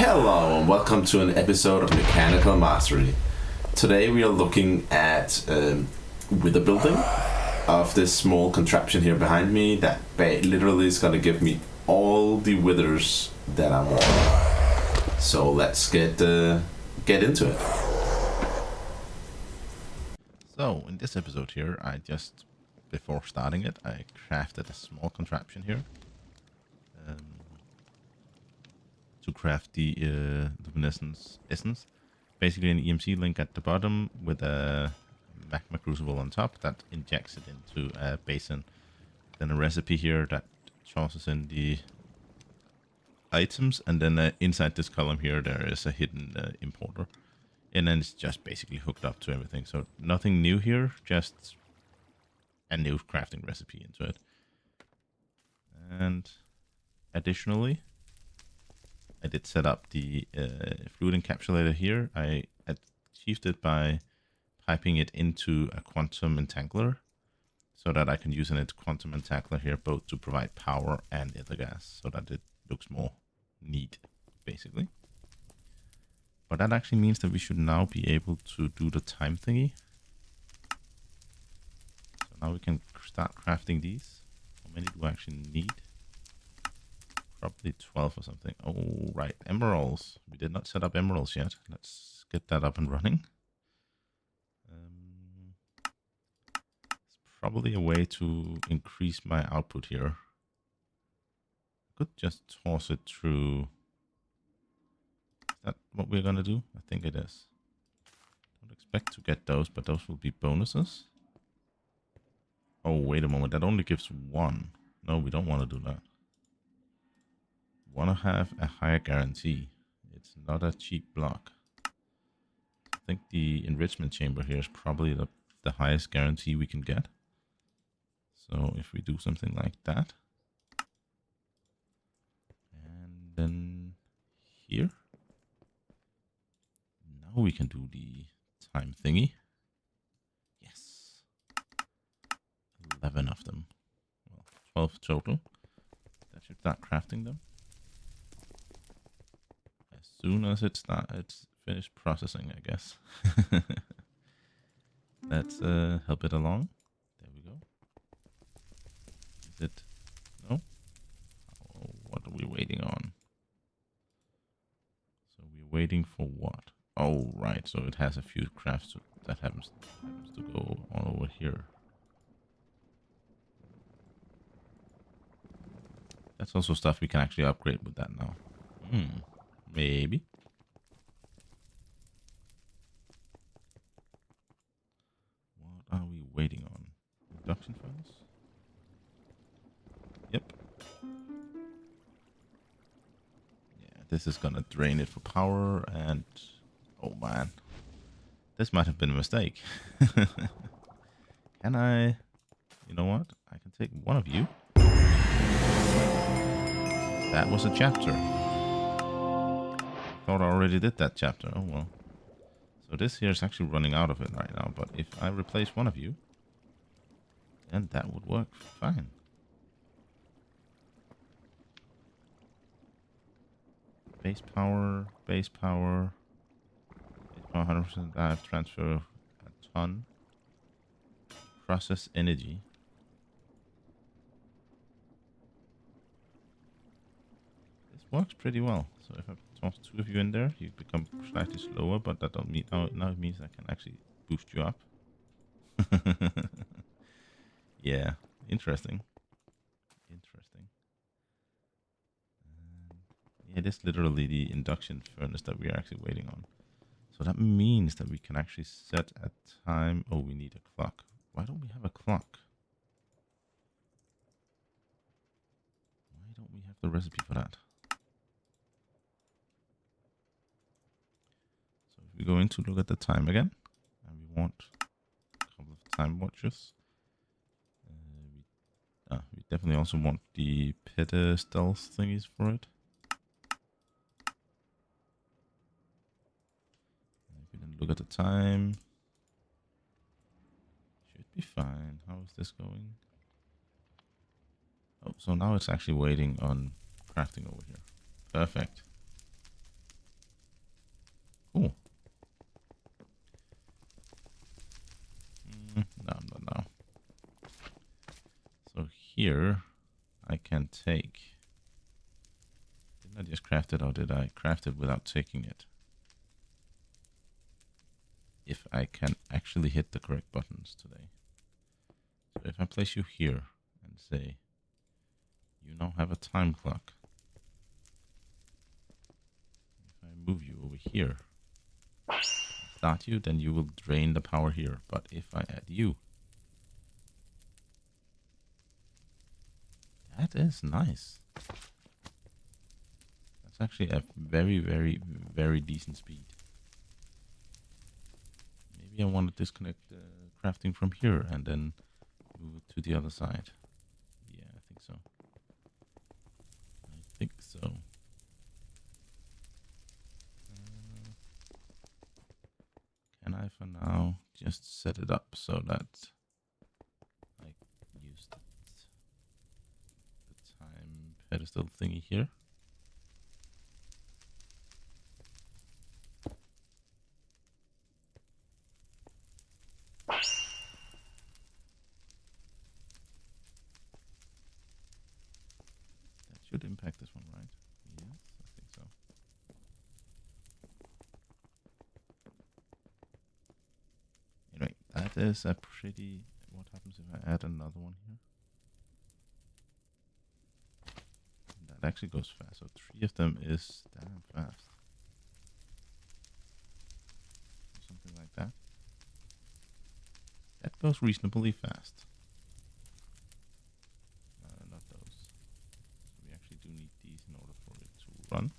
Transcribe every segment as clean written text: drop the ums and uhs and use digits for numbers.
Hello and welcome to an episode of Mechanical Mastery. Today we are looking at wither building of this small contraption here behind me that literally is going to give me all the withers that I want. So let's get into it. So in this episode here, before starting it, I crafted a small contraption here. To craft the luminescence essence. Basically an EMC link at the bottom with a magma crucible on top that injects it into a basin. Then a recipe here that tosses in the items, and then inside this column here there is a hidden importer. And then it's just basically hooked up to everything. So nothing new here, just a new crafting recipe into it. And additionally, I did set up the fluid encapsulator here. I achieved it by piping it into a quantum entangler so that I can use an quantum entangler here both to provide power and ether gas so that it looks more neat, basically. But that actually means that we should now be able to do the time thingy. So now we can start crafting these. How many do I actually need? Probably 12 or something. Oh, right. Emeralds. We did not set up emeralds yet. Let's get that up and running. It's probably a way to increase my output here. I could just toss it through. Is that what we're going to do? I think it is. Don't expect to get those, but those will be bonuses. Oh, wait a moment. That only gives one. No, we don't want to do that. Want to have a higher guarantee. It's not a cheap block. I think the enrichment chamber here is probably the highest guarantee we can get. So if we do something like that, and then here, now we can do the time thingy. Yes, 11 of them. Well, 12 total. That should start crafting them. As soon as it's finished processing, I guess. Let's help it along. There we go. Is it? No? Oh, what are we waiting on? So we're waiting for what? Oh, right. So it has a few crafts that happens to go all over here. That's also stuff we can actually upgrade with that now. Maybe. What are we waiting on? Induction furnace? Yep. Yeah, this is gonna drain it for power and... Oh man. This might have been a mistake. Can I... You know what? I can take one of you. That was a chapter. Thought I already did that chapter. Oh well. So this here is actually running out of it right now, but if I replace one of you, then that would work fine. Base power, base power, base power 100%, I have transfer a ton. Process energy. This works pretty well. So if I toss two of you in there, you become slightly slower, but that don't mean now it means I can actually boost you up. Yeah, interesting. Yeah, it is literally the induction furnace that we are actually waiting on. So that means that we can actually set a time. Oh, we need a clock. Why don't we have a clock? Why don't we have the recipe for that? So if we go in to look at the time again, and we want a couple of time watches. We definitely also want the pedestals thingies for it. And if we then look at the time, should be fine. How is this going? Oh, so now it's actually waiting on crafting over here. Perfect. here, I can take... Didn't I just craft it, or did I craft it without taking it? If I can actually hit the correct buttons today. So if I place you here and say, you now have a time clock. If I move you over here, start you, then you will drain the power here. But if I add you, that is nice. That's actually a very, very, very decent speed. Maybe I want to disconnect the crafting from here and then move it to the other side. Yeah, I think so. I think so. Can I for now just set it up so that I use the time pedestal thingy here? That should impact this one, right? Yes, I think so. Anyway, that is a pretty... What happens if I add another one here? That actually goes fast. So 3 of them is damn fast. Something like that. That goes reasonably fast. Not those. So we actually do need these in order for it to run.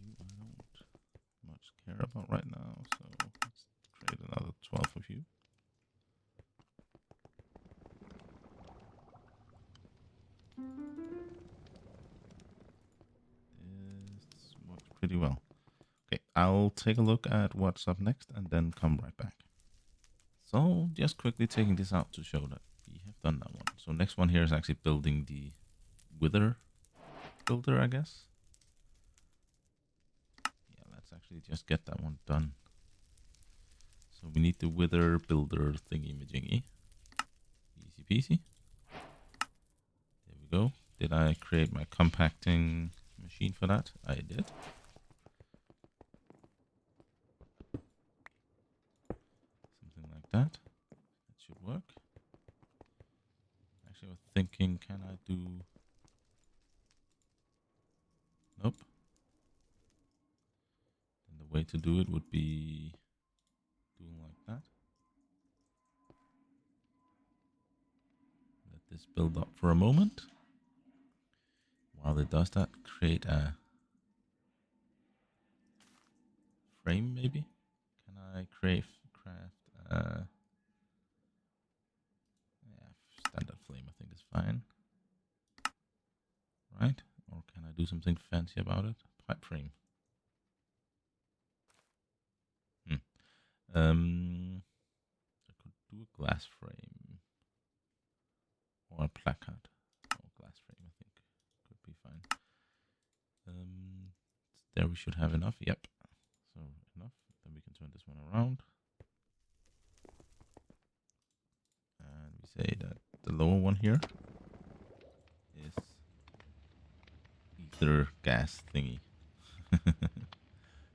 You I don't much care about right now, so let's create another 12 of you. This works pretty well. Okay, I'll take a look at what's up next and then come right back. So just quickly taking this out to show that we have done that one. So next one here is actually building the wither builder, I guess. Yeah, let's actually just get that one done. So we need the wither builder thingy-majingy. Easy peasy. There we go. Did I create my compacting machine for that? I did. Something like that. That should work. Actually, I was thinking, can I do... Nope. And the way to do it would be doing like that. Let this build up for a moment. While it does that, create a frame maybe? Can I craft yeah, standard flame I think is fine. Right? Or can I do something fancy about it? Pipe frame. I could do a glass frame. Or a placard. Or glass frame I think could be fine. There we should have enough. Yep. So enough. Then we can turn this one around. And we say that the lower one here is ether gas thingy.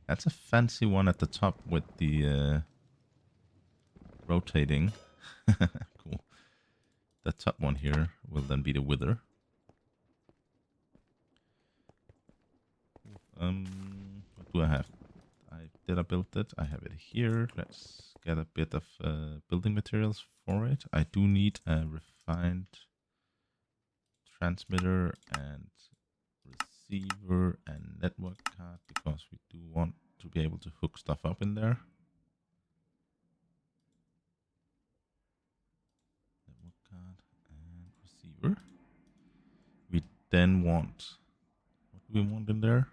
That's a fancy one at the top with the rotating. Cool. The top one here will then be the wither. What do I have? Did I build it? I have it here. Let's get a bit of building materials for it. I do need a refined transmitter and receiver and network card because we do want to be able to hook stuff up in there. Network card and receiver. We then want, what do we want in there?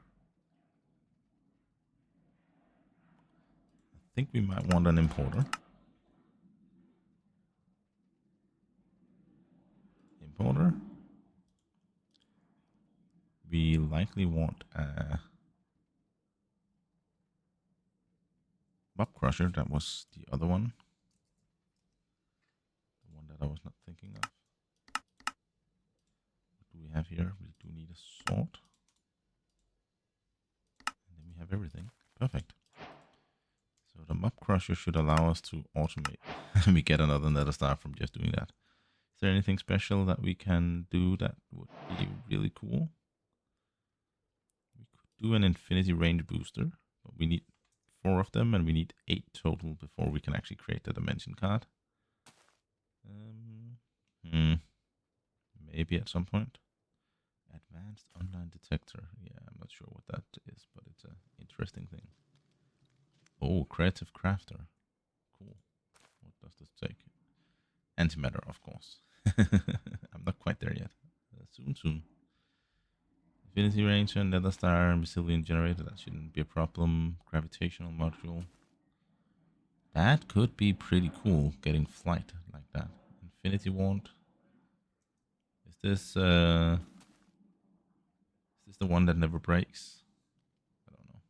I think we might want an importer. Importer. We likely want a modpack. crusher. That was the other one. The one that I was not thinking of. What do we have here? We do need a sword. And then we have everything. Perfect. So the mob crusher should allow us to automate. And we get another nether star from just doing that. Is there anything special that we can do that would be really cool? We could do an infinity range booster, but we need 4 of them, and we need 8 total before we can actually create the dimension card. Maybe at some point. Advanced online detector. Yeah, I'm not sure what that is, but it's an interesting thing. Oh, creative crafter. Cool. What does this take? Antimatter, of course. I'm not quite there yet. Soon. Infinity range and nether star, resilient generator. That shouldn't be a problem. Gravitational module. That could be pretty cool, getting flight like that. Infinity wand. Is this the one that never breaks? I don't know.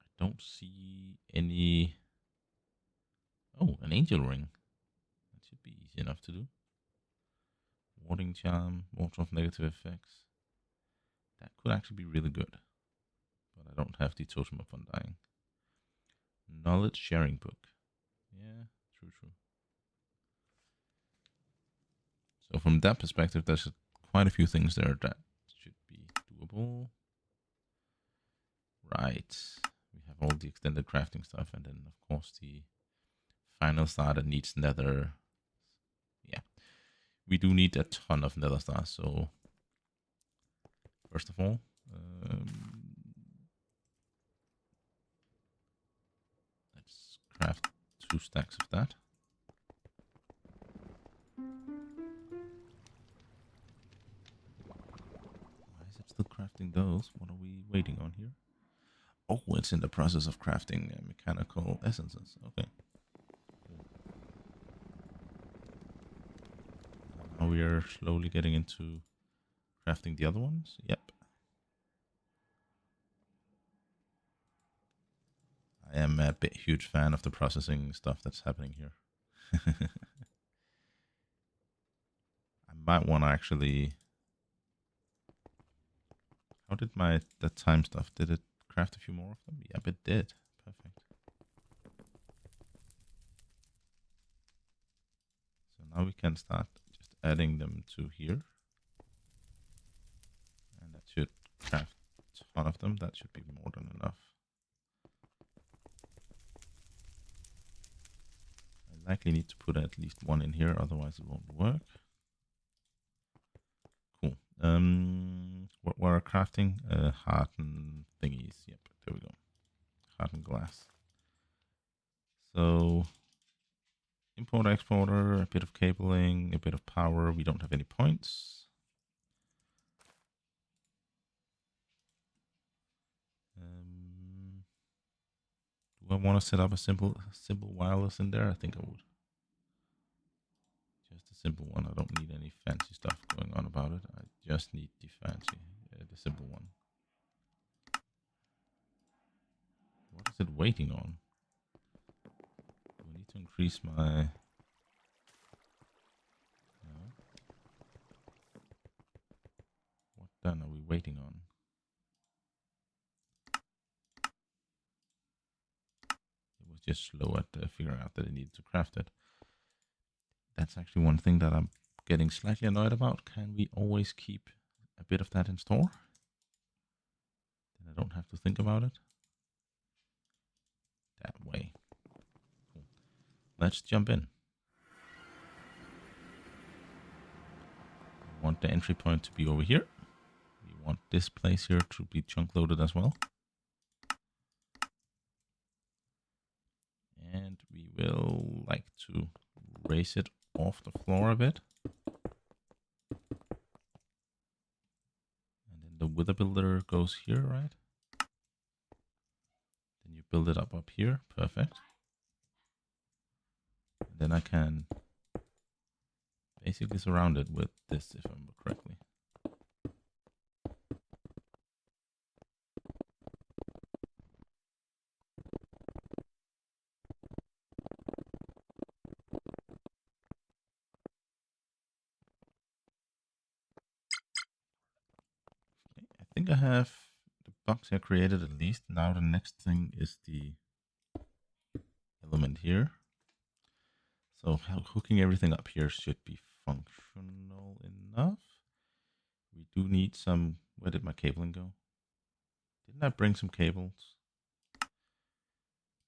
I don't see any. Oh, an angel ring. That should be easy enough to do. Warding charm, water of negative effects. That could actually be really good. But I don't have the totem of undying. Knowledge sharing book. Yeah, true. So from that perspective, there's quite a few things there that should be doable. Right. We have all the extended crafting stuff, and then of course the final star that needs nether. Yeah. We do need a ton of nether stars, so first of all, let's craft 2 stacks of that. Why is it still crafting those? What are we waiting on here? Oh, it's in the process of crafting mechanical essences. Okay. Cool. Now we are slowly getting into crafting the other ones. Yep. I am a huge fan of the processing stuff that's happening here. I might want to actually... How did that time stuff? Did it craft a few more of them? Yep, it did. Perfect. So now we can start just adding them to here. And that should craft a ton of them. That should be more than enough. I likely need to put at least 1 in here, otherwise it won't work. Cool. What we're crafting? Hardened thingies. Yep, there we go. Hardened glass. So importer, exporter, a bit of cabling, a bit of power. We don't have any points. Do I want to set up a simple wireless in there? I think I would. Just a simple one. I don't need any fancy stuff going on about it. I just need the simple one. What is it waiting on? Do I need to increase my... No. What then are we waiting on? It was just slow at figuring out that I needed to craft it. That's actually one thing that I'm getting slightly annoyed about. Can we always keep a bit of that in store? Then I don't have to think about it. That way. Cool. Let's jump in. We want the entry point to be over here. We want this place here to be chunk loaded as well. And we will like to raise it off the floor a bit. And then the wither builder goes here, right? Then you build it up here. Perfect. And then I can basically surround it with this, if I remember correctly. think I have the box here created at least. Now the next thing is the element here. So hooking everything up here should be functional enough. We do need some... Where did my cabling go? Didn't I bring some cables?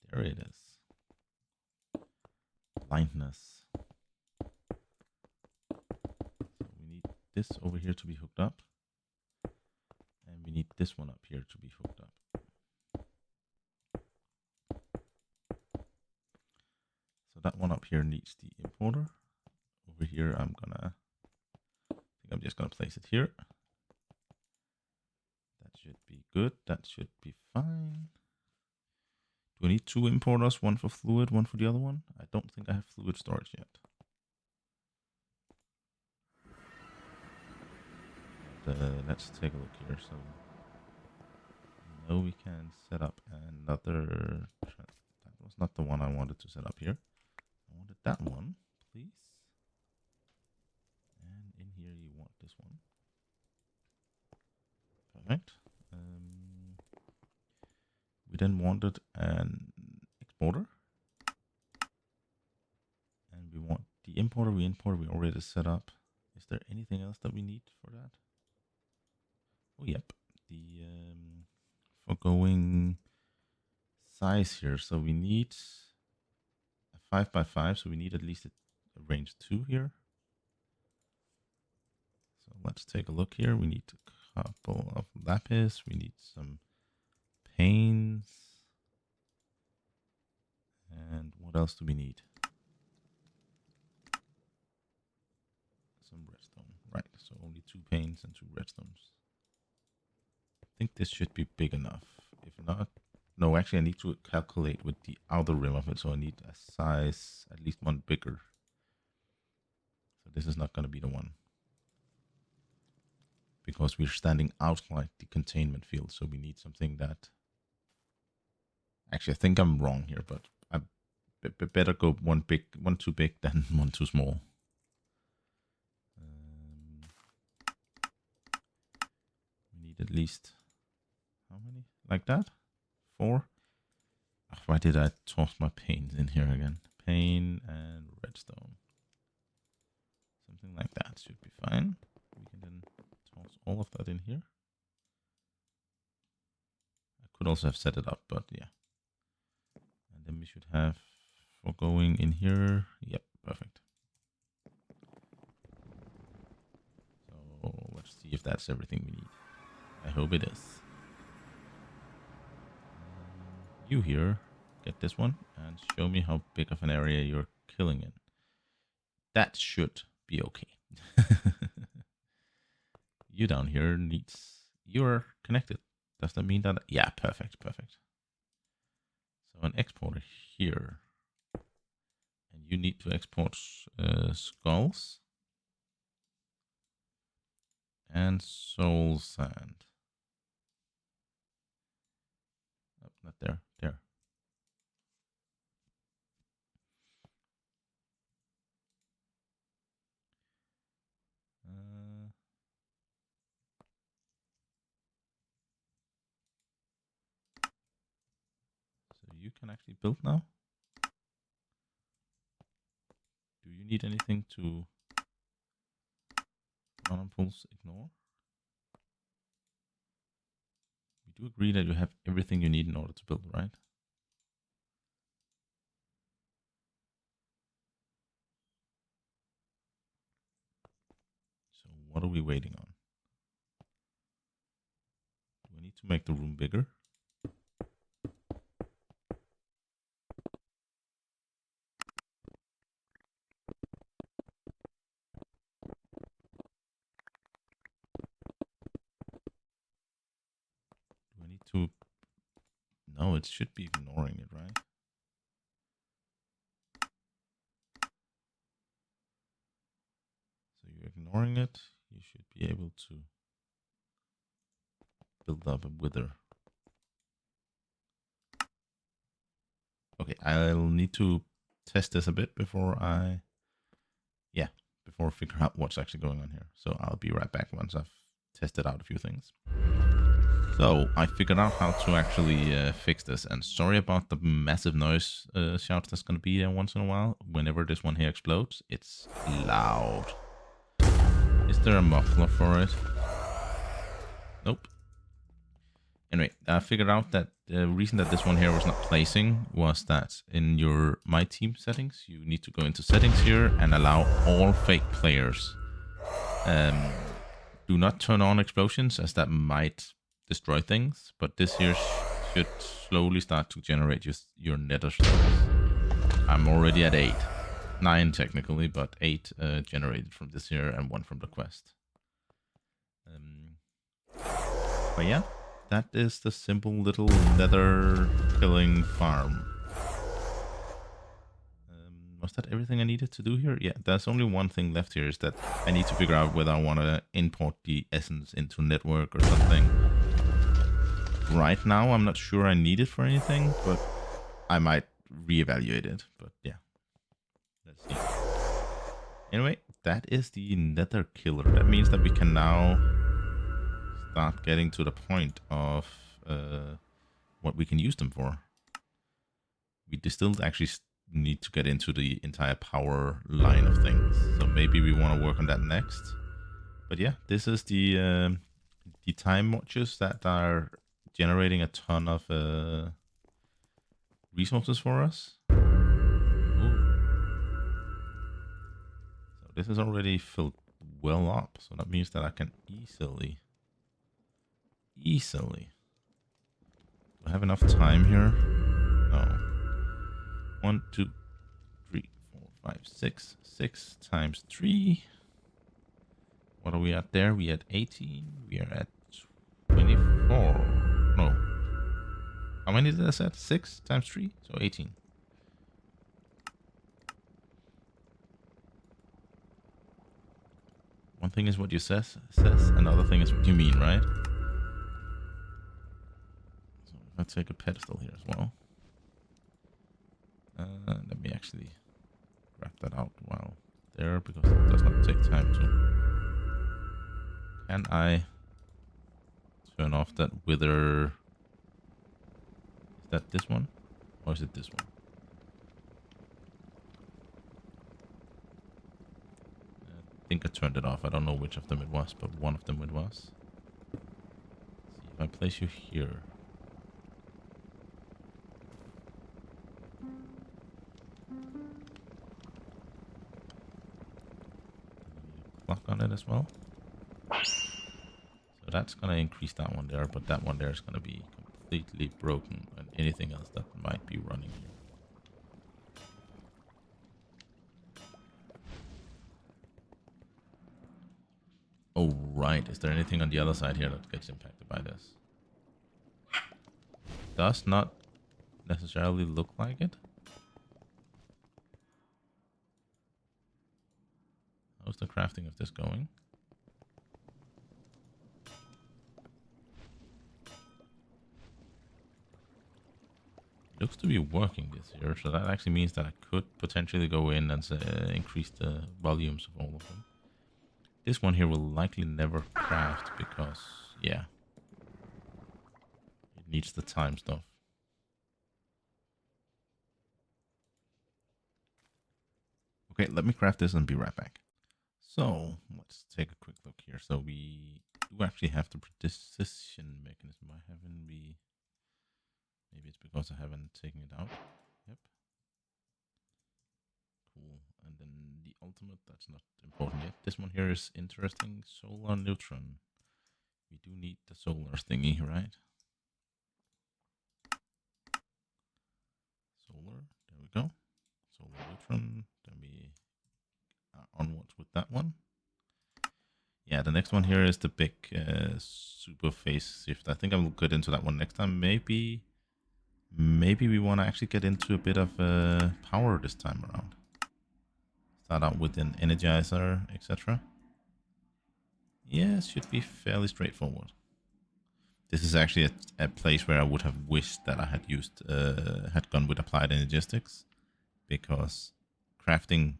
There it is. Blindness. So we need this over here to be hooked up. And we need this one up here to be hooked up. So that one up here needs the importer. Over here, I'm just gonna place it here. That should be good. That should be fine. Do I need 2 importers? One for fluid, one for the other one? I don't think I have fluid storage yet. Let's take a look here. So we can set up another. That was not the one I wanted to set up here. I wanted that one, please. And in here you want this one. Perfect. We then wanted an exporter. And we want the importer we already set up. Is there anything else that we need for that? Oh, yep. The foregoing size here. So we need a 5x5. So we need at least a range 2 here. So let's take a look here. We need a couple of lapis. We need some panes. And what else do we need? Some redstone. Right, so only 2 panes and 2 redstones. I think this should be big enough. If not, no, actually I need to calculate with the outer rim of it. So I need a size at least 1 bigger. So this is not going to be the one. Because we're standing outside the containment field. So we need something that... Actually, I think I'm wrong here, but I better go one too big than one too small. We need at least... How many? Like that? 4? Oh, why did I toss my panes in here again? Pane and redstone. Something like that should be fine. We can then toss all of that in here. I could also have set it up, but yeah. And then we should have foregoing in here. Yep, perfect. So let's see if that's everything we need. I hope it is. You here, get this one and show me how big of an area you're killing in. That should be okay. You down here you're connected. Does that mean that? Yeah, perfect. So an exporter here. And you need to export skulls and soul sand. Oh, not there. There. So you can actually build now. Do you need anything to run on pulse ignore? We do agree that you have everything you need in order to build, right? So what are we waiting on? Do we need to make the room bigger? Do I need to... No, it should be ignoring it, right? So you're ignoring it. You should be able to build up a wither. Okay, I'll need to test this a bit before I figure out what's actually going on here. So I'll be right back once I've tested out a few things. So I figured out how to actually fix this, and sorry about the massive noise shouts that's going to be there once in a while. Whenever this one here explodes, it's loud. Is there a muffler for it? Nope. Anyway, I figured out that the reason that this one here was not placing was that in your My Team settings, you need to go into settings here and allow all fake players. Do not turn on explosions, as that might destroy things, but this here should slowly start to generate just your nether stars. I'm already at 8. 9 technically, but 8 generated from this here and 1 from the quest. But yeah, that is the simple little nether killing farm. Was that everything I needed to do here? Yeah, there's only one thing left here, is that I need to figure out whether I want to import the essence into network or something. Right now, I'm not sure I need it for anything, but I might reevaluate it. But yeah, let's see. Anyway, that is the nether killer. That means that we can now start getting to the point of what we can use them for. We still actually need to get into the entire power line of things, so maybe we want to work on that next. But yeah, this is the time watches that are generating a ton of resources for us. Ooh. So this is already filled well up, so that means that I can easily do I have enough time here? No. 1, 2, 3, 4, 5, 6. 6 times 3. What are we at there? We at 18. We are at 24. No. How many did I say? 6 times 3? So 18. One thing is what you says. Another thing is what you mean, right? So if I take a pedestal here as well. Let me actually wrap that out while there, because it does not take time to. Can I turn off that wither? Is that this one? Or is it this one? I think I turned it off. I don't know which of them it was, but one of them it was. Let's see if I place you here. Clock on it as well. So that's going to increase that one there, but that one there is going to be completely broken, and anything else that might be running here. Oh, right. Is there anything on the other side here that gets impacted by this? Does not necessarily look like it. How's the crafting of this going? Looks to be working this year, so that actually means that I could potentially go in and increase the volumes of all of them. This one here will likely never craft because, yeah, it needs the time stuff. Okay, let me craft this and be right back. So let's take a quick look here. So we do actually have the precision mechanism. Why haven't we? Maybe it's because I haven't taken it out. Yep. Cool. And then the ultimate, that's not important yet. This one here is interesting. Solar neutron. We do need the solar thingy, right? Solar. There we go. Solar neutron. Then we are onwards with that one. Yeah, the next one here is the big super phase shift. I think I will get into that one next time. Maybe we want to actually get into a bit of power this time around. Start out with an energizer, etc. Yeah, it should be fairly straightforward. This is actually a place where I would have wished that I had used, had gone with applied energistics, because crafting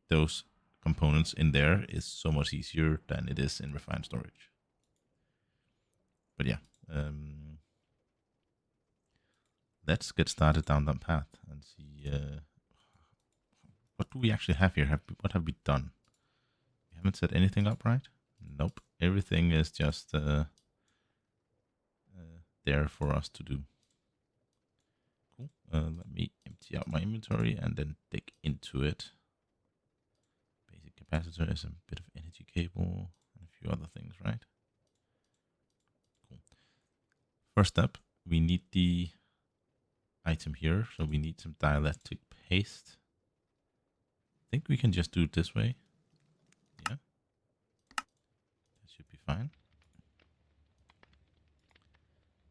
those components in there is so much easier than it is in refined storage. But yeah, Let's get started down that path and see what do we actually have here. What have we done? We haven't set anything up, right? Nope. Everything is just there for us to do. Cool. Let me empty out my inventory and then dig into it. Basic capacitor is a bit of energy cable and a few other things, right? Cool. First step, we need the item here, so we need some dielectric paste. I think we can just do it this way. Yeah, that should be fine.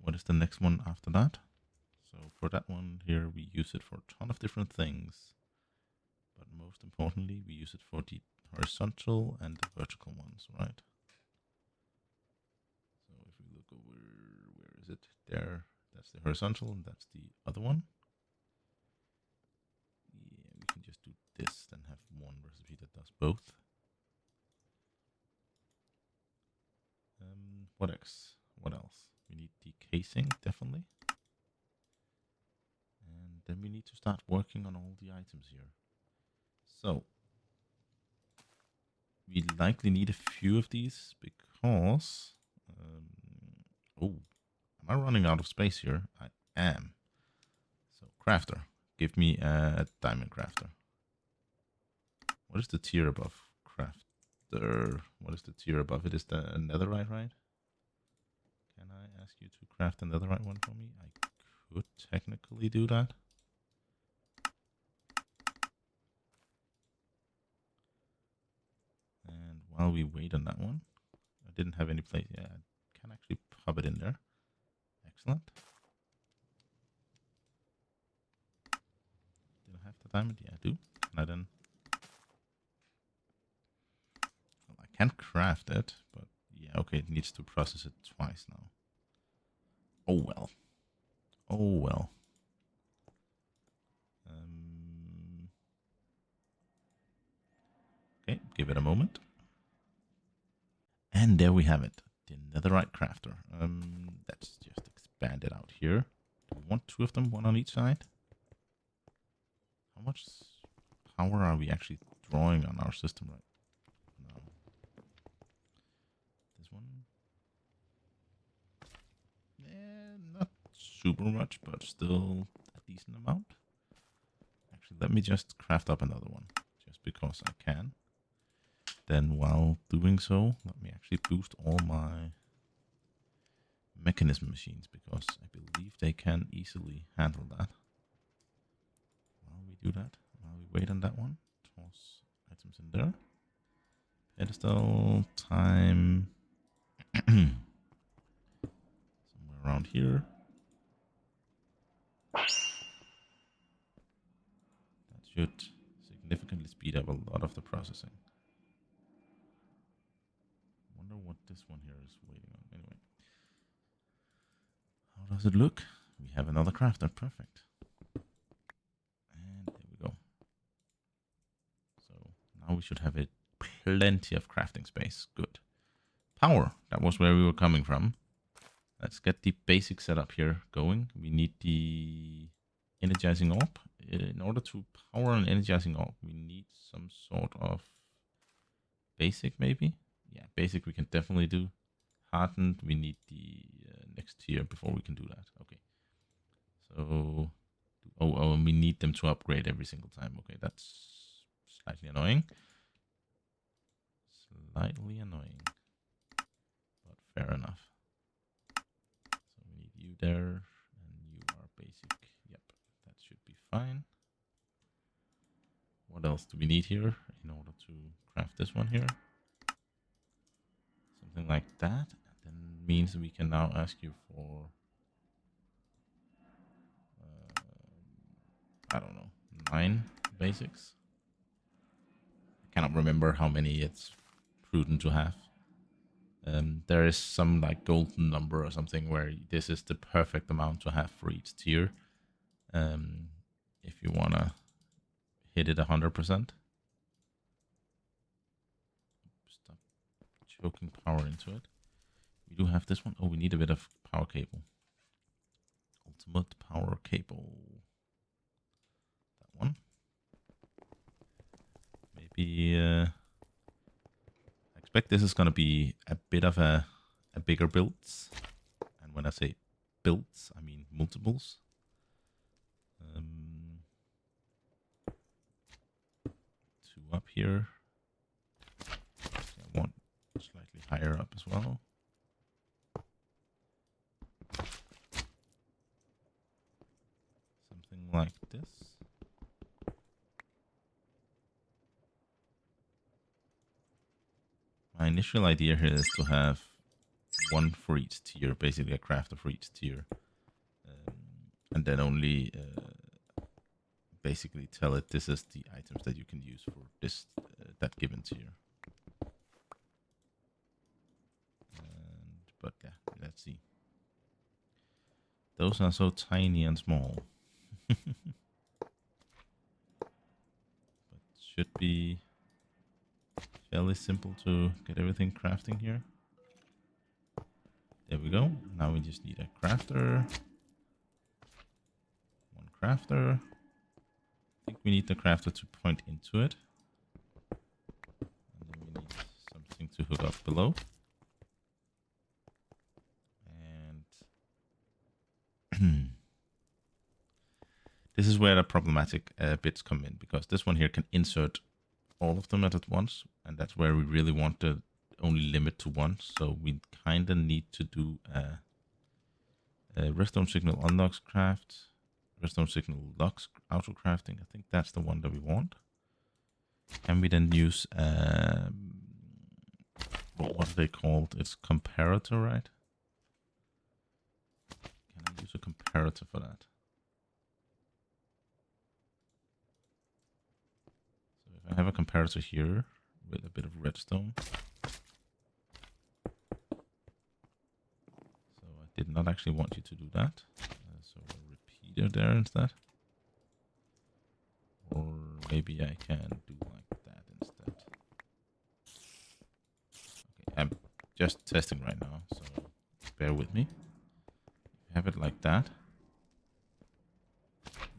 What is the next one after that? So for that one here, we use it for a ton of different things, but most importantly, we use it for the horizontal and the vertical ones, right? So if we look over, where is it? There, that's the horizontal, and that's the other one. Yeah, we can just do this, then have one recipe that does both. What else? What else? We need the casing, definitely. And then we need to start working on all the items here. So we likely need a few of these because... oh, am I running out of space here? I am. So crafter, give me a diamond crafter. What is the tier above crafter? What is the tier above it? Is the netherite, right? Can I ask you to craft a netherite one for me? I could technically do that. And while we wait on that one, I didn't have any place. Yeah, I can actually pop it in there. Excellent. Do I have the diamond? Yeah, I do. Can I then... Well, I can craft it, but yeah, okay, it needs to process it twice now. Oh well. Oh well. Okay, give it a moment. And there we have it. The netherite crafter. Let's just expand it out here. Do we want two of them, one on each side? How much power are we actually drawing on our system right now? This one? Not super much, but still a decent amount. Actually, let me just craft up another one, just because I can. Then while doing so, let me actually boost all my mechanism machines, because I believe they can easily handle that. While we do that, while we wait on that one, toss items in there. Pedestal, time, somewhere around here. That should significantly speed up a lot of the processing. Wonder what this one here is waiting on. Anyway, how does it look? We have another crafter. Perfect. And there we go. So now we should have it plenty of crafting space. Good. Power. That was where we were coming from. Let's get the basic setup here going. We need the energizing orb. In order to power an energizing orb, we need some sort of basic, maybe. Yeah, basic we can definitely do. Hardened, we need the next tier before we can do that. Okay. So, and we need them to upgrade every single time. Okay, that's slightly annoying. Slightly annoying, but fair enough. So we need you there, and you are basic. Yep, that should be fine. What else do we need here in order to craft this one here? Something like that. And then means we can now ask you for, I don't know, 9 basics. I cannot remember how many it's prudent to have. There is some like golden number or something where this is the perfect amount to have for each tier. If you want to hit it 100%. Stop choking power into it. We do have this one. Oh, we need a bit of power cable. Ultimate power cable. That one. Maybe I expect this is gonna be a bit of a bigger build. And when I say builds, I mean multiples. Two up here. I want slightly higher up as well. Something like this. My initial idea here is to have one for each tier, basically a crafter for each tier. And then only basically tell it this is the items that you can use for this that given tier. But yeah, let's see. Those are so tiny and small. But should be fairly simple to get everything crafting here. There we go. Now we just need a crafter. One crafter. I think we need the crafter to point into it. And then we need something to hook up below. And this is where the problematic bits come in, because this one here can insert all of them at once, and that's where we really want to only limit to one. So we kind of need to do a redstone signal unlocks craft, redstone signal locks auto crafting. I think that's the one that we want. Can we then use what are they called? It's comparator, right? Can I use a comparator for that? So if I have a comparator here with a bit of redstone. So I did not actually want you to do that. So a repeater there instead. Or maybe I can do like that instead. Okay, I'm just testing right now, so bear with me. Have it like that.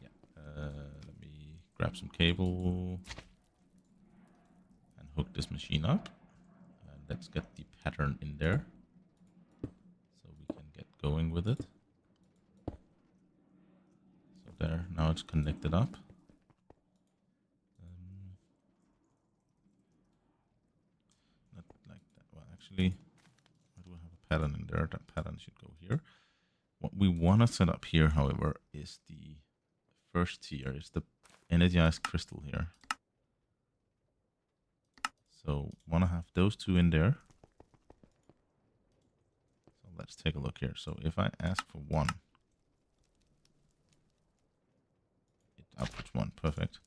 Yeah. Let me grab some cable and hook this machine up. And let's get the pattern in there so we can get going with it. So there, now it's connected up. Not like that. Well, actually, I do have a pattern in there. That pattern should go here. What we want to set up here, however, is the first tier, is the energized crystal here. So want to have those two in there. So let's take a look here. So if I ask for 1, it outputs 1, perfect.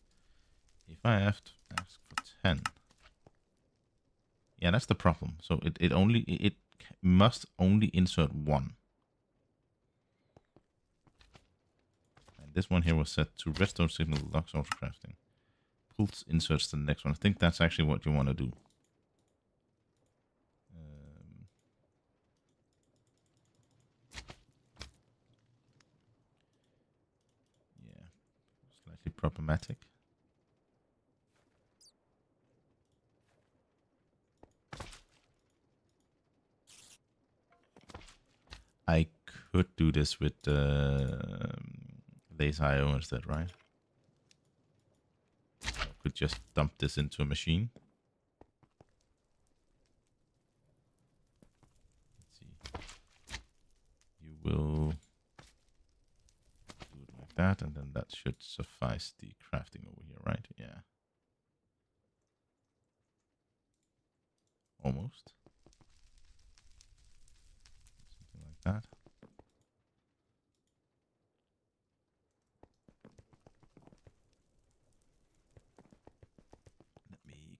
If I have to ask for 10, yeah, that's the problem. So it must only insert 1. This one here was set to redstone signal locks auto crafting. Pulse inserts the next one. I think that's actually what you want to do. Yeah, slightly problematic. I could do this with lace.io instead, right? I could just dump this into a machine. Let's see. You will do it like that, and then that should suffice the crafting over here, right? Yeah. Almost. Something like that.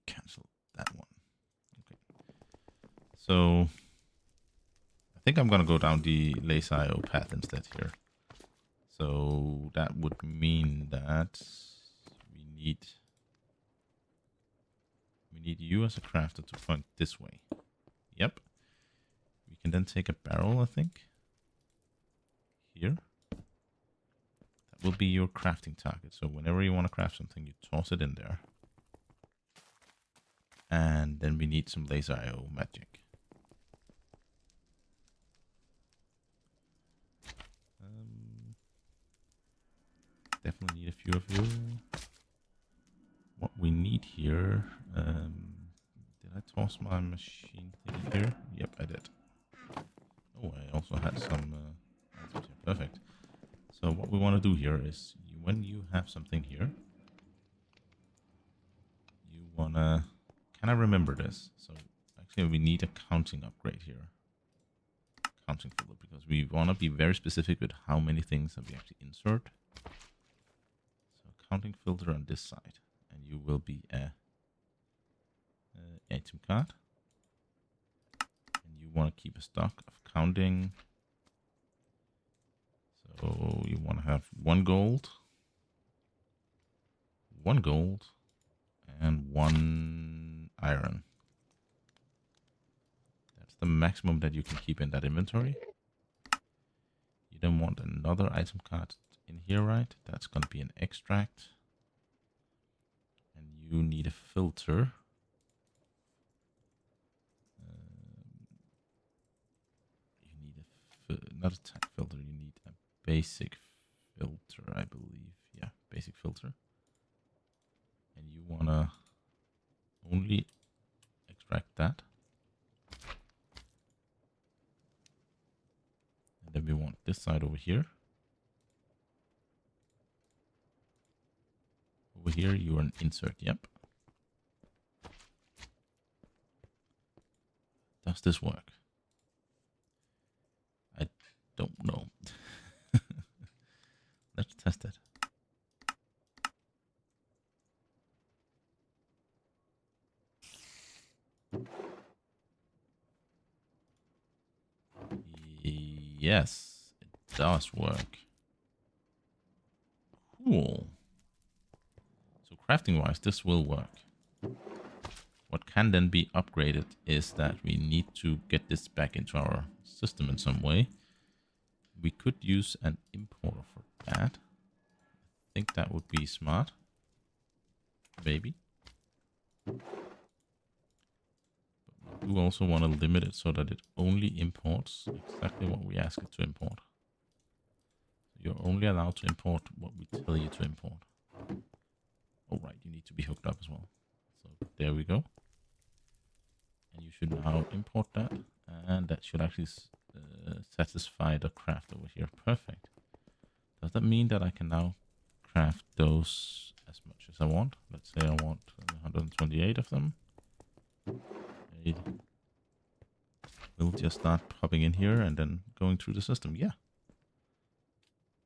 Cancel that one. Okay. So I think I'm going to go down the lace.io path instead here. So that would mean that we need you as a crafter to point this way. Yep. We can then take a barrel, I think. Here. That will be your crafting target. So whenever you want to craft something, you toss it in there. And then we need some laser IO magic. Definitely need a few of you. What we need here... did I toss my machine thing here? Yep, I did. Oh, I also had some items here. Perfect. So what we want to do here is, when you have something here, you want to... Can I remember this? So actually we need a counting upgrade here. Counting filter, because we want to be very specific with how many things that we actually insert. So counting filter on this side. And you will be a item card. And you want to keep a stock of counting. So you want to have 1 gold, 1 gold, and 1 iron. That's the maximum that you can keep in that inventory. You don't want another item card in here, right? That's going to be an extract. And you need a filter. You need not a type filter, you need a basic filter, I believe. Yeah, basic filter. And you want to only extract that. And then we want this side over here. Over here, you are an insert, yep. Does this work? I don't know. Let's test it. Yes, it does work. Cool. So crafting wise, this will work. What can then be upgraded is that we need to get this back into our system in some way. We could use an importer for that. I think that would be smart. Maybe. But we do also want to limit it so that it only imports exactly what we ask it to import. You're only allowed to import what we tell you to import. Oh, right, you need to be hooked up as well. So there we go. And you should now import that. And that should actually satisfy the craft over here. Perfect. Does that mean that I can now craft those as much as I want? Let's say I want 128 of them. We'll just start popping in here and then going through the system. Yeah.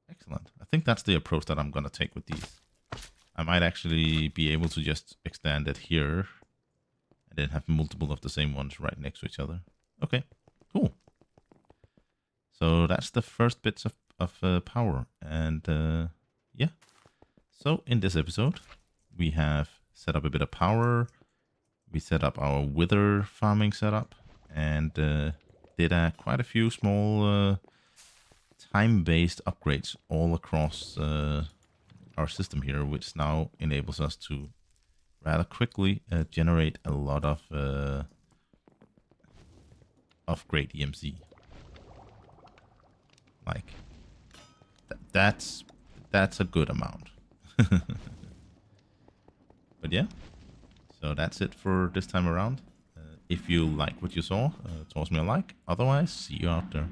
Excellent. I think that's the approach that I'm going to take with these. I might actually be able to just extend it here and then have multiple of the same ones right next to each other. Okay, cool. So that's the first bits of power. And yeah. So in this episode, we have set up a bit of power. We set up our wither farming setup and did quite a few small time-based upgrades all across our system here, which now enables us to rather quickly generate a lot of great EMC. Like that's a good amount. But yeah, so that's it for this time around. If you like what you saw, toss me a like. Otherwise, see you out there.